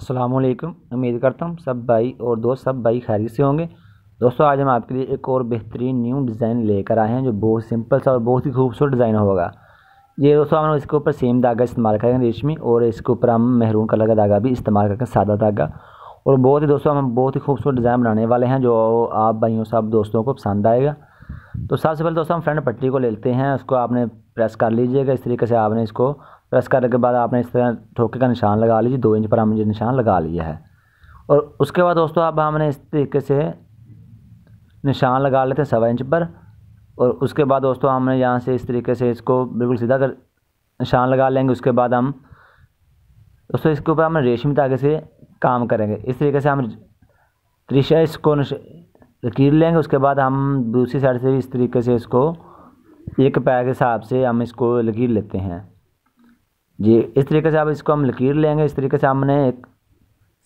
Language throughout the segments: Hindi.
अस्सलामुअलैकुम। उम्मीद करता हूँ सब भाई और दोस्त सब भाई खैरियत से होंगे। दोस्तों आज हम आपके लिए एक और बेहतरीन न्यू डिज़ाइन लेकर आए हैं जो बहुत सिंपल सा और बहुत ही खूबसूरत डिज़ाइन होगा। ये दोस्तों हम इसके ऊपर सेम धागा इस्तेमाल करेंगे रेशमी, और इसके ऊपर हम मेहरून कलर का धागा भी इस्तेमाल करके सादा धागा। और बहुत ही दोस्तों हम बहुत ही खूबसूरत डिज़ाइन बनाने वाले हैं जो आप भाइयों सब दोस्तों को पसंद आएगा। तो सबसे पहले दोस्तों हम फ्रंट पट्टी को लेते हैं, उसको आपने प्रेस कर लीजिएगा। इस तरीके से आपने इसको प्रेस करने के बाद आपने इस तरह ठोके का निशान लगा लीजिए। 2 इंच पर हमने ये निशान लगा लिया है। और उसके बाद दोस्तों अब हमने इस तरीके से निशान लगा लेते हैं 1.25 इंच पर। और उसके बाद दोस्तों हमने यहाँ से इस तरीके से इसको बिल्कुल सीधा कर निशान लगा लेंगे। उसके बाद हम दोस्तों इसके ऊपर हम रेशमी धागे से काम करेंगे। इस तरीके से हम त्रिशा इसको लकीर लेंगे। उसके बाद हम दूसरी साइड से इस तरीके से इसको एक पैर के हिसाब से हम इसको लकीर लेते हैं जी। इस तरीके से अब इसको हम लकीर लेंगे। इस तरीके से हमने एक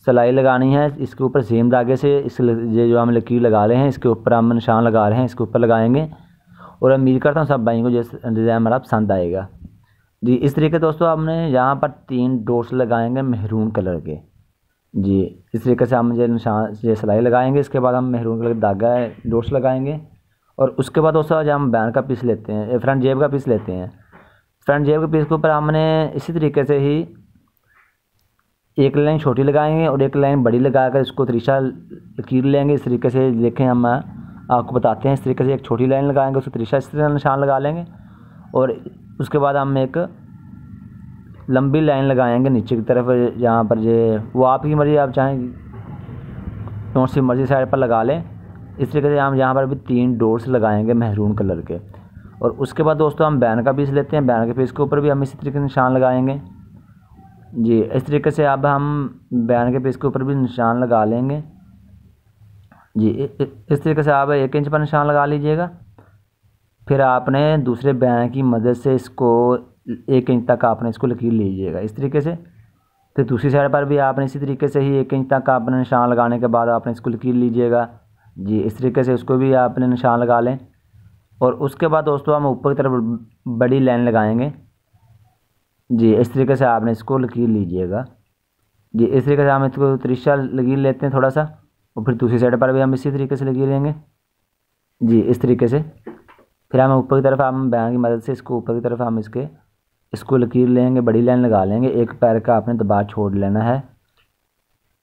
सिलाई लगानी है इसके ऊपर सेम धागे से। ये जो हम लकीर लगा रहे हैं इसके ऊपर हम निशान लगा रहे हैं, इसके ऊपर लगाएंगे। और उम्मीद करता हूँ सब भाइयों को जैसे डिज़ाइन हमारा पसंद आएगा जी। इस तरीके दोस्तों हमने यहाँ पर 3 डॉट्स लगाएंगे मेहरून कलर के जी। इस तरीके से हम ये निशान ये सिलाई लगाएंगे। इसके बाद हम मेहरून कलर का धागा डॉट्स लगाएंगे। और उसके बाद दोस्तों जब हम बैन का पीस लेते हैं, फ्रंट जेब का पीस लेते हैं, फ्रंट जेब के पीस के ऊपर हमने इसी तरीके से ही एक लाइन छोटी लगाएंगे और एक लाइन बड़ी लगाकर इसको तिरछा लकीर लेंगे। इस तरीके से देखें हम आपको बताते हैं। इस तरीके से एक छोटी लाइन लगाएंगे, उसको तिरछा इस तरह निशान लगा लेंगे। और उसके बाद हम एक लंबी लाइन लगाएंगे नीचे की तरफ, जहाँ पर ये वो आपकी मर्ज़ी, आप चाहें कौन सी मर्ज़ी साइड पर लगा लें। इस तरीके से हम यहाँ पर भी 3 डॉट्स लगाएंगे मेहरून कलर के। और उसके बाद दोस्तों हम बैन का पीस लेते हैं। बैन के पीस के ऊपर भी हम इसी तरीके से निशान लगाएंगे जी। इस तरीके से अब हम बैन के पीस के ऊपर भी निशान लगा लेंगे जी। इस तरीके से आप 1 इंच पर निशान लगा लीजिएगा। फिर आपने दूसरे बैन की मदद से इसको 1 इंच तक आपने इसको लकीर लीजिएगा इस तरीके से। फिर दूसरी साइड पर भी आपने इसी तरीके से ही 1 इंच तक आपने निशान लगाने के बाद आपने इसको लकीर लीजिएगा जी। इस तरीके से उसको भी आपने निशान लगा लें। और उसके बाद दोस्तों हम ऊपर की तरफ बड़ी लाइन लगाएंगे जी। इस तरीके से आपने इसको लकीर लीजिएगा जी। इस तरीके से हम इसको तिरछा लकीर लेते हैं थोड़ा सा, और फिर दूसरी साइड पर भी हम इसी तरीके से लकीर लेंगे जी। इस तरीके से फिर हम ऊपर की तरफ हम बैन की मदद से इसको ऊपर की तरफ हम इसको लकीर लेंगे, बड़ी लाइन लगा लेंगे। एक पैर का आपने दबा छोड़ लेना है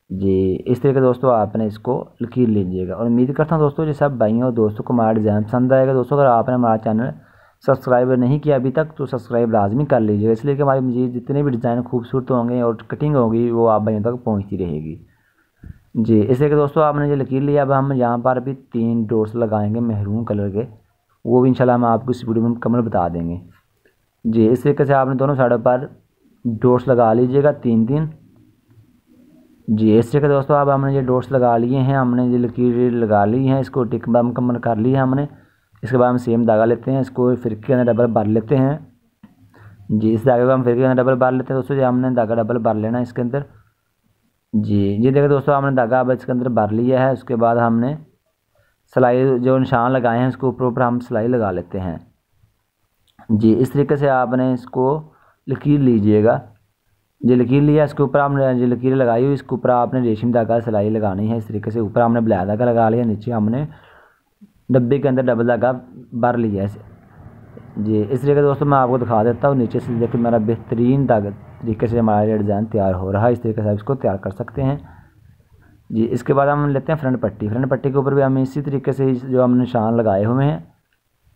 जी। इस तरीके दोस्तों आपने इसको लकीर लीजिएगा। और उम्मीद करता हूँ दोस्तों ये सब भाइयों और दोस्तों को हमारा डिज़ाइन पसंद आएगा। दोस्तों अगर आपने हमारा चैनल सब्सक्राइब नहीं किया अभी तक तो सब्सक्राइब लाजमी कर लीजिएगा, इसलिए कि हमारी मज़ीद जितने भी डिज़ाइन खूबसूरत होंगे और कटिंग होगी वो आप भाइयों तक पहुँचती रहेगी जी। इसलिए कि दोस्तों आपने जो लकीर लिया, अब हम यहाँ पर भी 3 डॉट्स लगाएंगे मेहरून कलर के, वो भी इंशाल्लाह हम आपको इस वीडियो में मुकम्मल बता देंगे जी। इस तरीके से आपने दोनों साइडों पर डॉट्स लगा लीजिएगा 3-3 जी। इस तरीके दोस्तों अब हमने ये डॉट्स लगा लिए हैं, हमने ये लकीर लगा ली है, इसको टिक मुकम्मल कर ली है हमने। इसके बाद हम सेम धागा लेते हैं, इसको फिरके के अंदर डबल बार लेते हैं जी। इस धागे को हम फिरके के अंदर डबल बार लेते हैं दोस्तों। ये हमने धागा डबल बार लेना है इसके अंदर जी। ये देखो दोस्तों हमने धागा अब इसके अंदर बार लिया है। उसके बाद हमने सिलाई जो निशान लगाए हैं उसके ऊपर हम सिलाई लगा लेते हैं जी। इस तरीके से आपने इसको लकीर लीजिएगा। ये लकीर लिया, इसके ऊपर हमने ये लकीर लगाई हुई, इसके ऊपर आपने रेशमी धागा सिलाई लगानी है। इस तरीके से ऊपर हमने ब्लैक धागा लगा लिया, नीचे हमने डब्बे के अंदर डबल धागा भर लिया है जी। इस तरीके दोस्तों मैं आपको दिखा देता हूँ। नीचे से देखिए मेरा बेहतरीन धागा तरीके से हमारा ये डिज़ाइन तैयार हो रहा है। इस तरीके से आप इसको तैयार कर सकते हैं जी। इसके बाद हम लेते हैं फ्रंट पट्टी। फ्रंट पट्टी के ऊपर भी हम इसी तरीके से जो हमने निशान लगाए हुए हैं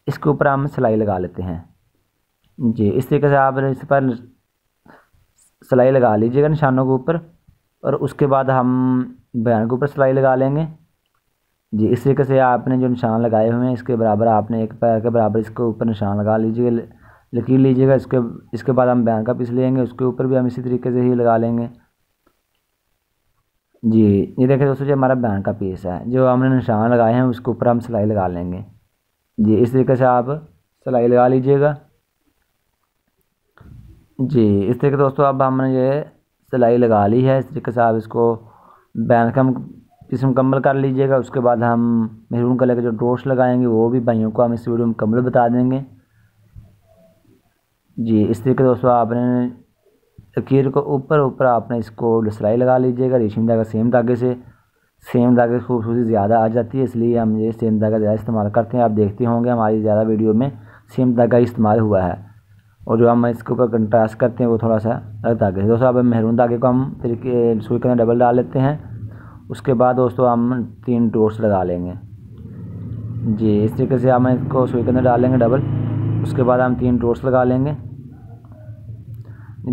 इसके ऊपर हम सिलाई लगा लेते हैं जी। इस तरीके से आप इस पर सिलाई लगा लीजिएगा निशानों के ऊपर। और उसके बाद हम बैन के ऊपर सिलाई लगा लेंगे जी। इस तरीके से आपने जो निशान लगाए हुए हैं इसके बराबर आपने एक पैर के बराबर इसके ऊपर निशान लगा लीजिएगा, लकीर लीजिएगा। इसके बाद हम बैन का पीस लेंगे, उसके ऊपर भी हम इसी तरीके से ही लगा लेंगे जी। ये देखिए दोस्तों जो हमारा बैन का पीस है, जो हमने निशान लगाए हैं उसके ऊपर हम सिलाई लगा लेंगे जी। इस तरीके से आप सिलाई लगा लीजिएगा जी। इस तरीके दोस्तों अब हमने ये सिलाई लगा ली है। इस तरीके से आप इसको बैन का पीस मुकम्मल कर लीजिएगा। उसके बाद हम मेहरून कलर के जो डॉट्स लगाएंगे वो भी भाइयों को हम इस वीडियो में मुकम्मल बता देंगे जी। इस तरीके दोस्तों आपने लकीर को ऊपर ऊपर आपने इसको सिलाई लगा लीजिएगा रेशमी धागा सेम धागे से। सेम धागे की खूबसूरती ज़्यादा आ जाती है, इसलिए हम ये सेम धागा ज़्यादा इस्तेमाल करते हैं। आप देखते होंगे हमारी ज़्यादा वीडियो में सेम धागा इस्तेमाल हुआ है, और जो हम इसके ऊपर कंट्रास्ट करते हैं वो थोड़ा सा अलग धागे से। दोस्तों अब मेहरून धागे को हम फिर सुई के अंदर डबल डाल लेते हैं। उसके बाद दोस्तों हम 3 डॉट्स लगा लेंगे जी। इस तरीके से हम इसको सुई के अंदर डालेंगे डबल, उसके बाद हम 3 डॉट्स लगा लेंगे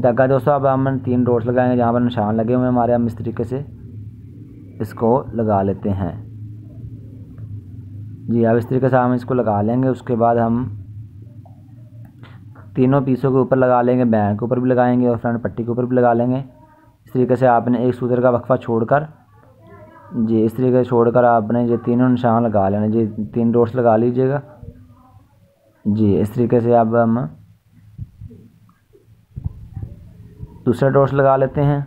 धागा। दोस्तों अब हम 3 डॉट्स लगाएंगे जहाँ पर निशान लगे हुए हमारे, हम इस तरीके से इसको लगा लेते हैं जी। अब इस तरीके से हम इसको लगा लेंगे। उसके बाद हम तीनों पीसों के ऊपर लगा लेंगे, बैक के ऊपर भी लगाएंगे और फ्रंट पट्टी के ऊपर भी लगा लेंगे। इस तरीके से आपने एक सूत्र का वक्फा छोड़कर जी, इस तरीके से छोड़कर आपने ये तीनों निशान लगा लेना जी। 3 डॉट्स लगा लीजिएगा जी। इस तरीके से अब हम दूसरा डॉट्स लगा लेते हैं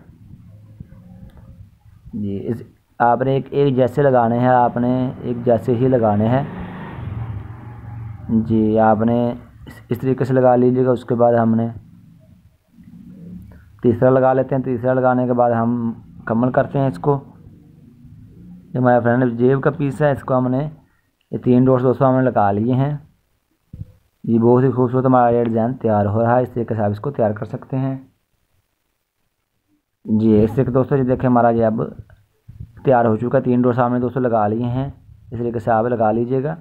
जी। इस आपने एक जैसे लगाने हैं, आपने एक जैसे ही लगाने हैं जी। आपने इस तरीके से लगा लीजिएगा। उसके बाद हमने तीसरा लगा लेते हैं। तीसरा लगाने के बाद हम मुकम्मल करते हैं इसको। ये हमारा फ्रंट जेब का पीस है, इसको हमने ये 3 डॉट्स दोस्तों हमने लगा लिए हैं। ये बहुत ही खूबसूरत हमारा ये डिज़ाइन तैयार हो रहा है। इस तरीके से आप इसको तैयार कर सकते हैं जी। इस तरीके दोस्तों ये देखें हमारा ये अब तैयार हो चुका है। 3 डॉट्स हमने दोस्तों लगा लिए हैं, इस तरीके से आप लगा लीजिएगा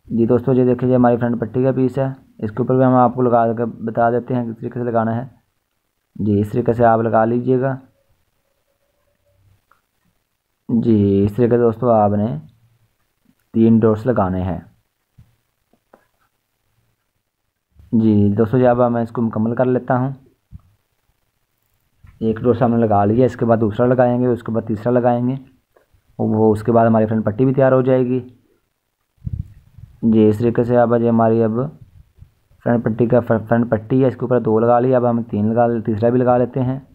जी। दोस्तों ये देखिए, ये हमारी फ्रंट पट्टी का पीस है, इसके ऊपर भी हम आपको लगा कर बता देते हैं किस तरीके से लगाना है जी। इस तरीके से आप लगा लीजिएगा जी। इस तरीके से दोस्तों आपने 3 डॉट्स लगाने हैं जी। दोस्तों जब मैं इसको मुकम्मल कर लेता हूँ, एक डॉट्स हमने लगा लिया, इसके बाद दूसरा लगाएंगे, उसके बाद तीसरा लगाएंगे, वो उसके बाद हमारी फ्रंट पट्टी भी तैयार हो जाएगी जी। इस तरीके से अब ये हमारी अब फ्रंट पट्टी का फ्रंट पट्टी है, इसके ऊपर 2 लगा लिया। अब हम 3 तीसरा भी लगा लेते हैं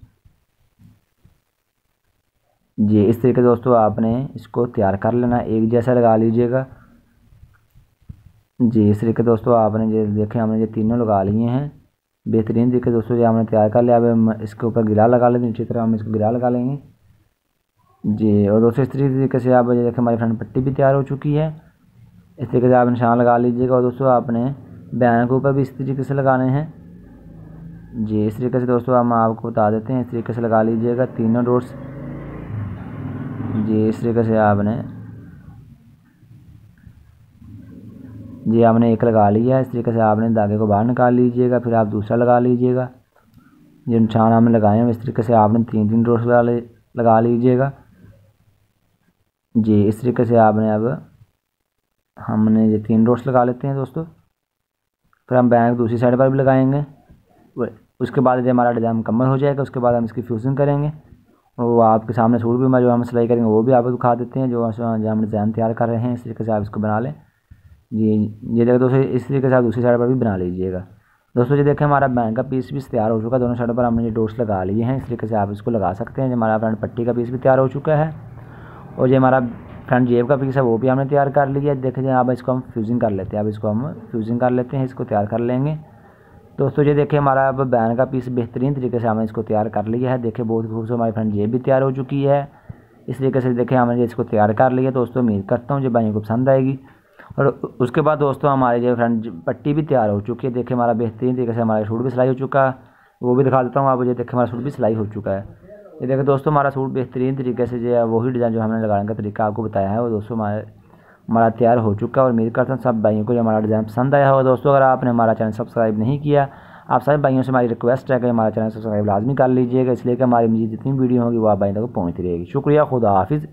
जी। इस तरीके से दोस्तों आपने इसको तैयार कर लेना, एक जैसा लगा लीजिएगा जी। इस तरीके दोस्तों आपने ये देखें हमने ये तीनों लगा लिए हैं बेहतरीन तरीके दोस्तों। ये हमने तैयार कर लिया। अब हम इसके ऊपर गिरा लगा लेते हैं, नीचे तरह हम इसको गिरा लगा लेंगे जी। और दोस्तों इस तरीके से आप ये देखें हमारी फ्रंट पट्टी भी तैयार हो चुकी है। इस तरीके से आप निशान लगा लीजिएगा। और दोस्तों आपने बैन के ऊपर भी इस तरीके से लगाने हैं जी। इस तरीके से दोस्तों हम आपको बता देते हैं, इस तरीके से लगा लीजिएगा 3 डॉट्स जी। इस तरीके से आपने जी आपने एक लगा लिया। इस तरीके से आपने धागे को बाहर निकाल लीजिएगा, फिर आप दूसरा लगा लीजिएगा। जो निशान हमने लगाए हैं इस तरीके से आपने 3 डॉट्स लगा लीजिएगा जी। इस तरीके से आपने अब हमने ये 3 डॉट्स लगा लेते हैं दोस्तों। फिर हम बैक दूसरी साइड पर भी लगाएंगे। उसके बाद जब हमारा डिज़ाइन मुकम्मल हो जाएगा, उसके बाद हम इसकी फ्यूजिंग करेंगे और वो आपके सामने सूट भी जो हम सिलाई करेंगे वो भी आपको दिखा देते हैं, जो हम डिज़ाइन तैयार कर रहे हैं। इस तरीके से आप इसको बना लें जी। ये देखो दोस्तों, इस तरीके से आप दूसरी साइड पर भी बना लीजिएगा दोस्तों। ये देखें हमारा बैक का पीस भी तैयार हो चुका है, दोनों साइड पर हमने ये डॉट्स लगा लिए हैं। इस तरीके से आप इसको लगा सकते हैं। जो हमारा फ्रंट पट्टी का पीस भी तैयार हो चुका है और जो हमारा फ्रंट जेब का पीस है वो भी हमने तैयार कर लिया है। देखिए आप इसको हम फ्यूजिंग कर लेते हैं, अब इसको हम फ्यूजिंग कर लेते हैं, इसको तैयार कर लेंगे दोस्तों। ये देखिए हमारा अब बैन का पीस बेहतरीन तरीके से हमने इसको तैयार कर लिया है। देखिए बहुत खूबसूरत हमारी फ्रंट जेब भी तैयार हो चुकी है। इस तरीके से देखिए हमने इसको तैयार कर लिया दोस्तों। उम्मीद करता हूँ जो भाइयों को पसंद आएगी। और उसके बाद दोस्तों हमारी जो फ्रंट पट्टी भी तैयार हो चुकी है। देखिए हमारा बेहतरीन तरीके से हमारा सूट भी सिलाई हो चुका है, वो भी दिखा देता हूँ आपको। ये देखिए हमारा सूट भी सिलाई हो चुका है। ये देखिए दोस्तों हमारा सूट बेहतरीन तरीके से जो है वही डिज़ाइन जो हमने लगाने का तरीका आपको बताया है वो दोस्तों हमारा तैयार हो चुका है। और उम्मीद करता हूँ सब भाइयों को हमारा डिज़ाइन पसंद आया होगा दोस्तों। अगर आपने हमारा चैनल सब्सक्राइब नहीं किया, आप सभी भाइयों से हमारी रिक्वेस्ट है कि हमारा चैनल सब्सक्राइब लाजमी कर लीजिएगा, इसलिए कि हमारी मज़ीद जितनी वीडियो होगी वो आप भाइयों तक पहुँचती रहेगी। शुक्रिया, खुदा हाफिज़।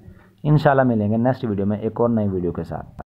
इंशाल्लाह मिलेंगे नेक्स्ट वीडियो में एक और नई वीडियो के साथ।